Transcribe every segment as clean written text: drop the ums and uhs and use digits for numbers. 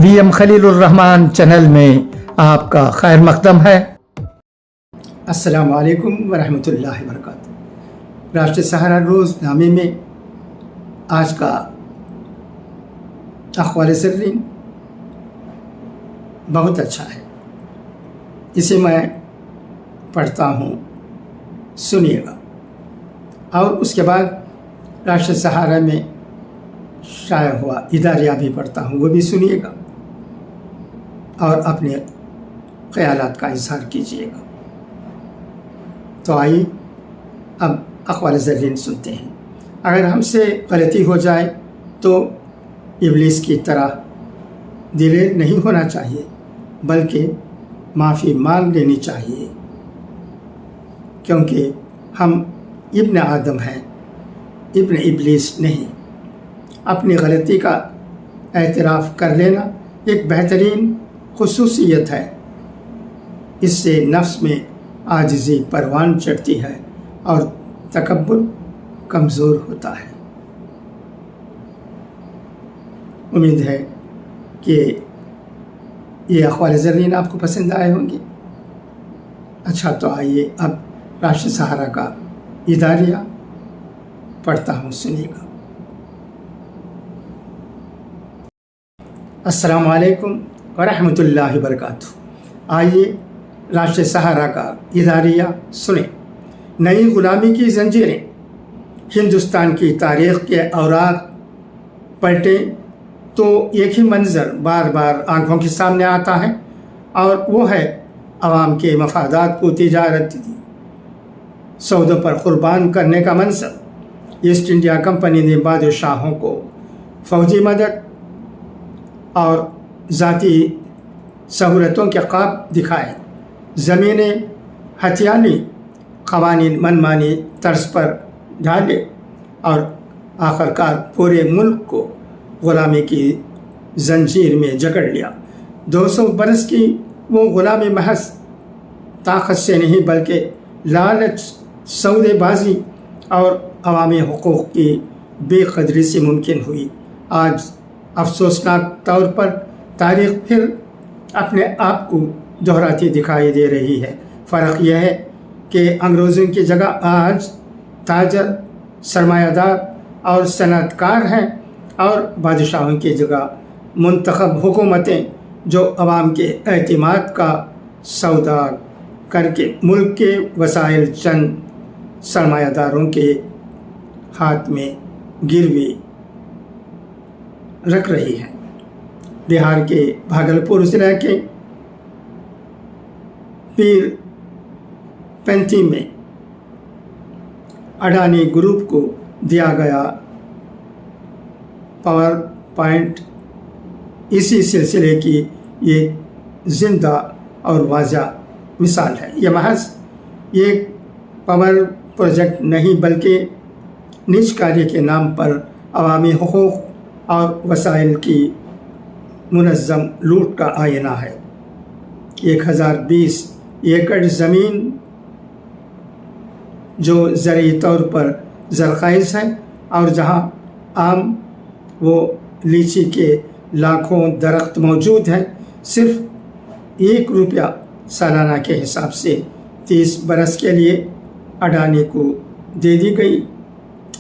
VM Khalilurrahman channel में आपका खैर मकदम है। अस्सलाम वालेकुम वरहमतुल्लाहि वबरकातुहू। राष्ट्रीय सहारा रोज़नामे में आज का अखबार ज़र्रीन बहुत अच्छा है, इसे मैं पढ़ता हूँ, सुनिएगा। और उसके बाद राष्ट्रीय सहारा में शाया हुआ इदारिया भी पढ़ता हूँ, वो भी सुनिएगा और अपने ख़यालात का इज़हार कीजिएगा। तो आइए अब अखबार ज़र्रीन सुनते हैं। अगर हमसे गलती हो जाए तो इब्लीस की तरह दिलेर नहीं होना चाहिए, बल्कि माफ़ी मांग लेनी चाहिए, क्योंकि हम इब्न आदम हैं, इब्न इब्लीस नहीं। अपनी गलती का एतराफ़ कर लेना एक बेहतरीन खुसूसियत है। इससे नफ्स में आजिज़ी परवान चढ़ती है और तकब्बुर कमज़ोर होता है। उम्मीद है कि ये अखबार ज़र्रीन आपको पसंद आए होंगे। अच्छा, तो आइए अब राष्ट्रीय सहारा का इदारिया पढ़ता हूँ, सुनिएगा। अस्सलाम वालेकुम वरहमतुल्लाहि वबरकातुहू। आइए राष्ट्रीय सहारा का इदारिया सुने। नई ग़ुलामी की जंजीरें। हिंदुस्तान की तारीख़ के औराक पलटे तो एक ही मंज़र बार बार आँखों के सामने आता है, और वो है आवाम के मफादात को तिजारत सौदों पर क़ुर्बान करने का मंज़र। ईस्ट इंडिया कंपनी ने बादशाहों को फ़ौजी मदद और ज़ाती सहूलतों के ख्वाब दिखाए, ज़मीनें हथियानी क़वानीन मनमानी तर्ज पर ढाले और आखिरकार पूरे मुल्क को ग़ुलामी की जंजीर में जकड़ लिया। 200 बरस की वो ग़ुलामी महज ताकत से नहीं, बल्कि लालच, सौदेबाजी और अवामी हुकूक़ की बेक़दरी से मुमकिन हुई। आज अफसोसनाक तौर पर तारीख़ फिर अपने आप को दोहराती दिखाई दे रही है। फ़र्क यह है कि अंग्रेज़ों की जगह आज ताजर, सरमायादार और सनअतकार हैं, और बादशाहों की जगह मुंतखब हुकूमतें जो अवाम के एतमाद का सौदा करके मुल्क के वसाइल चंद सरमायादारों के हाथ में गिरवी रख रही है। बिहार के भागलपुर ज़िले के पीर पैंती में अडानी ग्रुप को दिया गया पावर पॉइंट इसी सिलसिले की ये जिंदा और वाज़ा मिसाल है। यह महज एक पावर प्रोजेक्ट नहीं, बल्कि निज कार्य के नाम पर अवामी हुकूक़ और वसाइल की मुनज़्ज़म लूट का आईना है। 1020 एकड़ ज़मीन जो ज़रई तौर पर ज़रख़ीज़ है, और जहाँ आम व लीची के लाखों दरख्त मौजूद हैं, सिर्फ़ 1 रुपया सालाना के हिसाब से 30 बरस के लिए अडानी को दे दी गई।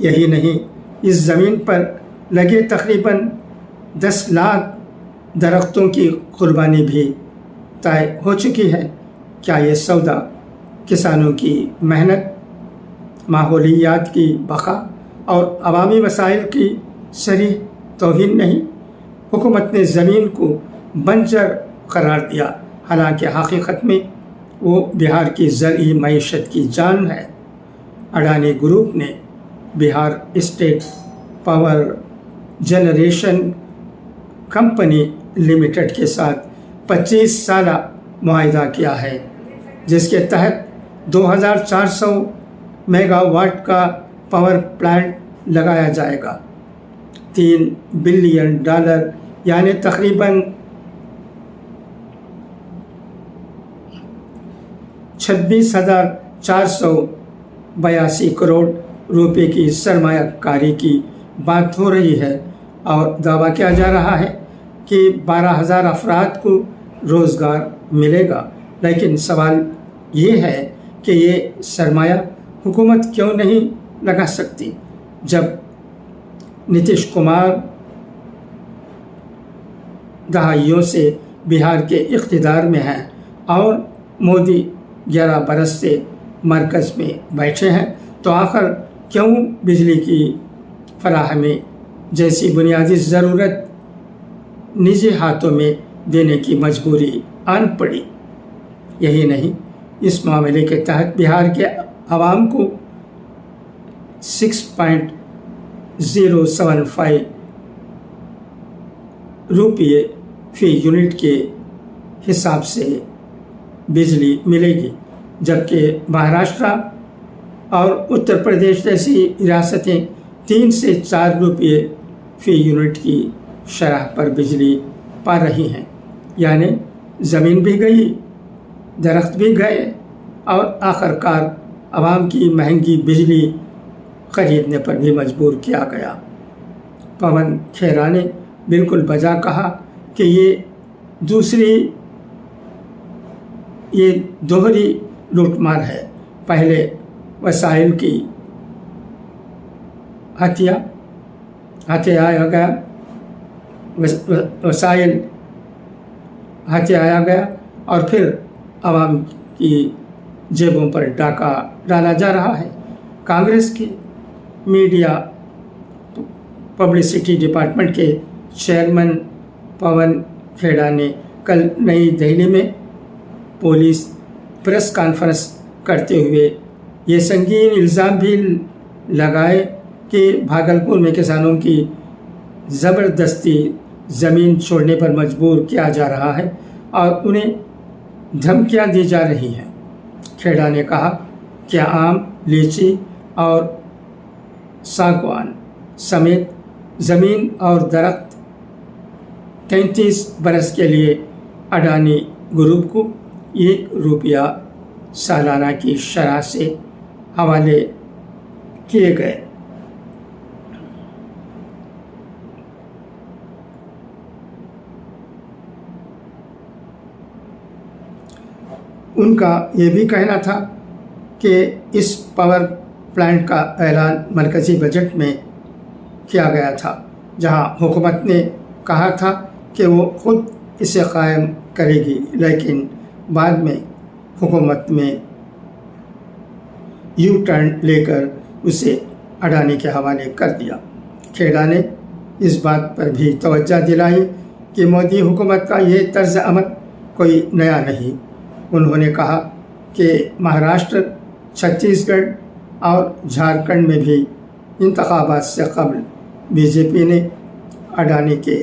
यही नहीं, इस ज़मीन पर लगे तकरीबन 10 लाख दरख्तों की कुर्बानी भी तय हो चुकी है। क्या ये सौदा किसानों की मेहनत, माहौलियात की बका और अवामी वसाइल की सरीह तौहीन नहीं? हुकूमत ने ज़मीन को बंजर करार दिया, हालांकि हकीकत में वो बिहार की ज़रई मईशत की जान है। अडानी ग्रुप ने Bihar state power generation company limited के साथ 25 साला मुआहिदा किया है, जिसके तहत 2400 मेगावाट का पावर प्लांट लगाया जाएगा। $3 बिलियन यानी तकरीबन 26,482 करोड़ रुपए की सरमायाकारी की बात हो रही है, और दावा किया जा रहा है کہ 12,000 افراد کو روزگار ملے گا، لیکن سوال یہ ہے کہ یہ سرمایہ حکومت کیوں نہیں لگا سکتی جب نتیش کمار دہائیوں سے بہار کے اقتدار میں ہیں اور مودی 11 برس سے مرکز میں بیٹھے ہیں، تو آخر کیوں بجلی کی فراہمی جیسی بنیادی ضرورت نجی ہاتھوں میں دینے کی مجبوری آن پڑی؟ یہی نہیں، اس معاملے کے تحت بہار کے عوام کو 6.075 روپے فی یونٹ کے حساب سے بجلی ملے گی، جبکہ مہاراشٹرا اور اتر پردیش جیسی ریاستیں 3 سے 4 روپے فی یونٹ کی شرح پر بجلی پا رہی ہیں۔ یعنی زمین بھی گئی، درخت بھی گئے اور آخر کار عوام کی مہنگی بجلی خریدنے پر بھی مجبور کیا گیا۔ پون کھیرا نے بالکل بجا کہا کہ یہ دوہری لوٹ مار ہے۔ پہلے وسائل کی ہتھیایا گیا اور پھر عوام کی جیبوں پر ڈاکہ ڈالا جا رہا ہے۔ کانگریس کی میڈیا پبلسٹی ڈپارٹمنٹ کے چیئرمین پون کھیڑا نے کل نئی دہلی میں پولیس پریس کانفرنس کرتے ہوئے یہ سنگین الزام بھی لگائے کہ بھاگلپور میں کسانوں کی زبردستی زمین چھوڑنے پر مجبور کیا جا رہا ہے اور انہیں دھمکیاں دی جا رہی ہیں۔ کھیڑا نے کہا کہ آم، لیچی اور ساگوان سمیت زمین اور درخت 33 برس کے لیے اڈانی گروپ کو 1 روپیہ سالانہ کی شرح سے حوالے کیے گئے۔ ان کا یہ بھی کہنا تھا کہ اس پاور پلانٹ کا اعلان مرکزی بجٹ میں کیا گیا تھا، جہاں حکومت نے کہا تھا کہ وہ خود اسے قائم کرے گی، لیکن بعد میں حکومت میں یو ٹرن لے کر اسے اڈانی کے حوالے کر دیا۔ کھیڑا نے اس بات پر بھی توجہ دلائی کہ مودی حکومت کا یہ طرز عمل کوئی نیا نہیں۔ انہوں نے کہا کہ مہاراشٹر، چھتیس گڑھ اور جھارکھنڈ میں بھی انتخابات سے قبل بی جے پی نے اڈانی کے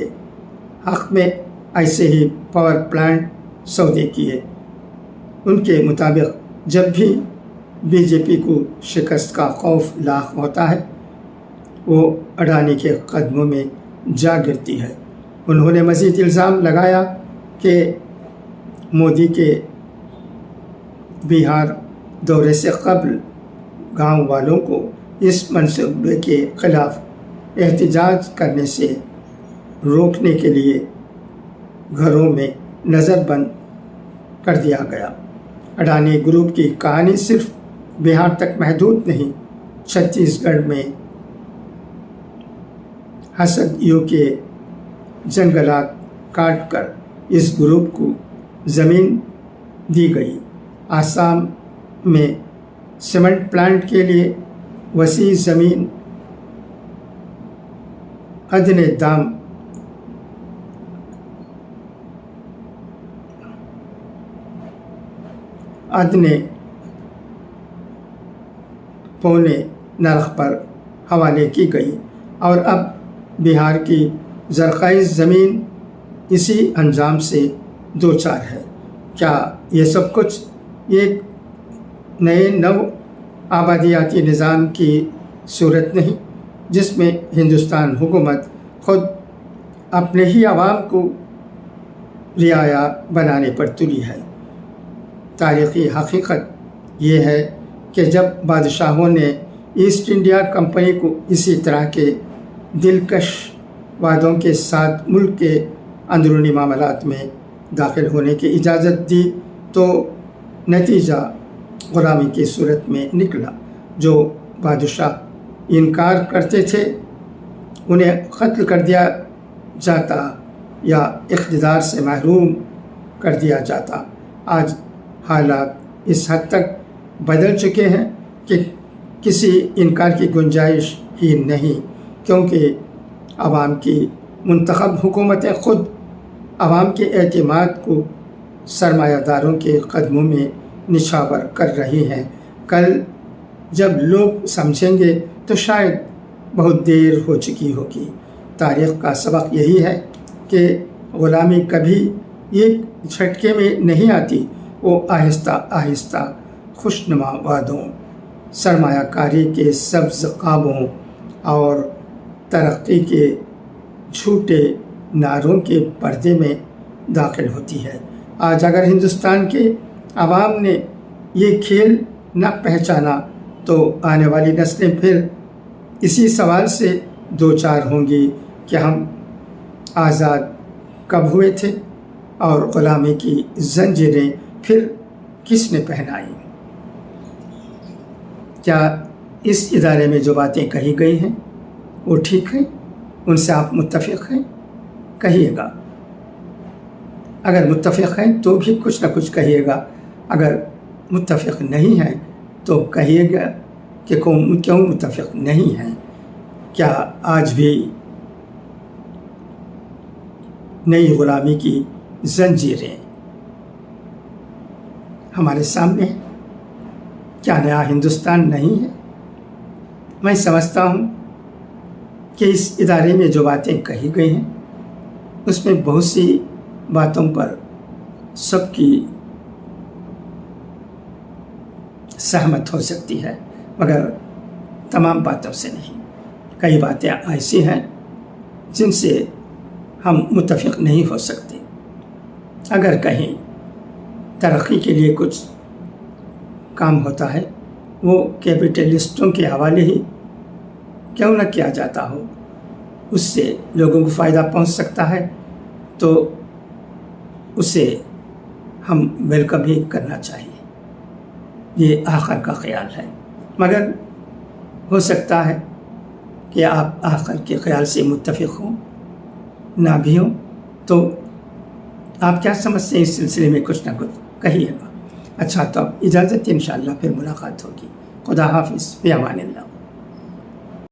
حق میں ایسے ہی پاور پلانٹ سودے کیے۔ ان کے مطابق جب بھی بی جے پی کو شکست کا خوف لاحق ہوتا ہے، وہ اڈانی کے قدموں میں جا گرتی ہے۔ انہوں نے مزید الزام لگایا کہ مودی کے بہار دورے سے قبل گاؤں والوں کو اس منصوبے کے خلاف احتجاج کرنے سے روکنے کے لیے گھروں میں نظر بند کر دیا گیا۔ اڈانی گروپ کی کہانی صرف بہار تک محدود نہیں، چھتیس گڑھ میں ہسدیوں کے جنگلات کاٹ کر اس گروپ کو زمین دی گئی۔ آسام میں سیمنٹ پلانٹ کے لیے وسیع زمین ادنے دام ادنے پونے نرخ پر حوالے کی گئی، اور اب بہار کی زرخیز زمین اسی انجام سے دوچار ہے۔ کیا یہ سب کچھ ایک نئے نو آبادیاتی نظام کی صورت نہیں، جس میں ہندوستان حکومت خود اپنے ہی عوام کو رعایا بنانے پر تلی ہے؟ تاریخی حقیقت یہ ہے کہ جب بادشاہوں نے ایسٹ انڈیا کمپنی کو اسی طرح کے دلکش وعدوں کے ساتھ ملک کے अंदरूनी मामलात में दाखिल होने की इजाज़त दी तो नतीजा ग़ुलामी की सूरत में निकला। जो बादशाह इनकार करते थे उन्हें क़त्ल कर दिया जाता या इक़्तिदार से महरूम कर दिया जाता। आज हालात इस हद तक बदल चुके हैं कि किसी इनकार की गुंजाइश ही नहीं, क्योंकि आवाम की मुंतखब हुकूमतें ख़ुद आवाम के एतमाद को सरमायादारों के कदमों में निछावर कर रही हैं। कल जब लोग समझेंगे तो शायद बहुत देर हो चुकी होगी। तारीख़ का सबक यही है कि ग़ुलामी कभी एक झटके में नहीं आती, वो आहिस्ता आहिस्ता खुशनुमा वादों, सरमायाकारी के सब्ज़ ख्वाबों और तरक्की के झूठे नारों के पर्दे में दाखिल होती है। आज अगर हिंदुस्तान के आवाम ने ये खेल न पहचाना तो आने वाली नस्लें फिर इसी सवाल से दो चार होंगी कि हम आज़ाद कब हुए थे और ग़ुलामी की जंजीरें फिर किसने पहनाई। क्या इस इदारे में जो बातें कही गई हैं वो ठीक हैं, उनसे आप मुत्तफ़िक़ हैं? कहिएगा। अगर मुत्तफ़िक़ हैं तो भी कुछ ना कुछ कहिएगा, अगर मुत्तफ़िक़ नहीं हैं तो कहिएगा कि क्यों मुत्तफ़िक़ नहीं हैं। क्या आज भी नई ग़ुलामी की जंजीरें हमारे सामने हैं? क्या नया हिंदुस्तान नहीं है? मैं समझता हूँ कि इस इदारे में जो बातें कही गई हैं उसमें बहुत सी बातों पर सबकी सहमत हो सकती है, मगर तमाम बातों से नहीं। कई बातें ऐसी हैं जिनसे हम मुत्तफ़िक़ नहीं हो सकते। अगर कहीं तरक्की के लिए कुछ काम होता है वो कैपिटलिस्टों के हवाले ही क्यों न किया जाता हो, उससे लोगों को फ़ायदा पहुंच सकता है तो उसे हम वेलकम ही करना चाहिए। ये आखिर का ख़्याल है, मगर हो सकता है कि आप आखिर के ख़्याल से मुत्तफ़िक़ हों, ना भी हों, तो आप क्या समझते हैं इस सिलसिले में कुछ ना कुछ कहिएगा। अच्छा, तो अब इजाज़त, इंशाअल्लाह फिर मुलाकात होगी। खुदा हाफ़िज़, फ़ी अमानिल्लाह।